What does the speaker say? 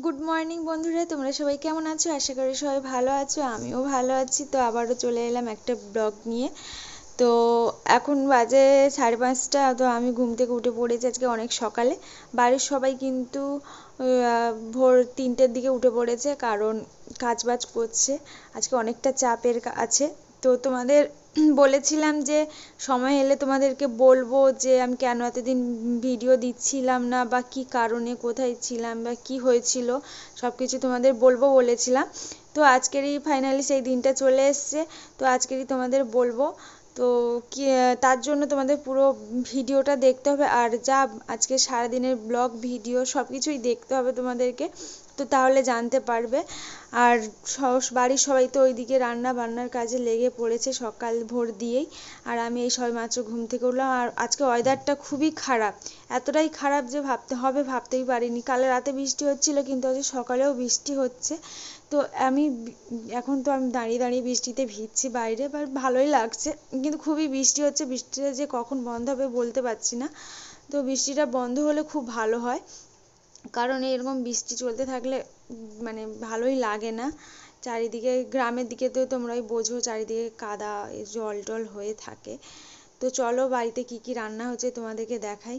Good morning বন্ধুরা, তোমরা সবাই কেমন আছো? আশা করি সবাই ভালো আছো, আমিও ভালো আছি। তো আবারও চলে এলাম একটা ব্লগ নিয়ে। তো এখন বাজে 5:30। তো আমি ঘুম থেকে উঠে পড়েছি আজকে অনেক সকালে। বাড়ির সবাই কিন্তু ভোর 3টের দিকে উঠে পড়েছে, কারণ কাজ বাজ করছে। আজকে অনেকটা চাপের আছে। তো তোমাদের বলেছিলাম যে সময় এলে তোমাদেরকে বলবো যে আমি কেন এতদিন ভিডিও দিচ্ছিলাম না, বা কি কারণে, কোথায় ছিলাম, বা কি হয়েছিল, সব কিছু তোমাদের বলবো বলেছিলাম। তো আজকেরই ফাইনালি সেই দিনটা চলে এসছে। তো আজকেরই তোমাদের বলবো। তো কি তার জন্য তোমাদের পুরো ভিডিওটা দেখতে হবে, আর যা আজকে সারাদিনের ব্লগ ভিডিও সব কিছুই দেখতে হবে তোমাদেরকে। তো তাহলে জানতে পারবে। আর বাড়ির সবাই তো ওইদিকে রান্না বান্নার কাজে লেগে পড়েছে সকাল ভোর দিয়েই। আর আমি এই সবেমাত্র ঘুম থেকে উঠলাম। আর আজকে ওয়েদারটা খুবই খারাপ, এতটাই খারাপ যে ভাবতেই পারিনি। কাল রাতে বৃষ্টি হচ্ছিল, কিন্তু আজকে সকালেও বৃষ্টি হচ্ছে। তো এখন তো আমি দাঁড়িয়ে দাঁড়িয়ে বৃষ্টিতে ভিজছি বাইরে, বাট ভালোই লাগছে। কিন্তু খুবই বৃষ্টি হচ্ছে, বৃষ্টিটা যে কখন বন্ধ হবে বলতে পারছি না। তো বৃষ্টিটা বন্ধ হলে খুব ভালো হয়, কারণ এরকম বৃষ্টি চলতে থাকলে মানে ভালোই লাগে না। চারিদিকে গ্রামের দিকে তো তোমরাই বোঝো, চারিদিকে কাদা জল টল হয়ে থাকে। তো চলো বাড়িতে কি কি রান্না হচ্ছে তোমাদেরকে দেখাই।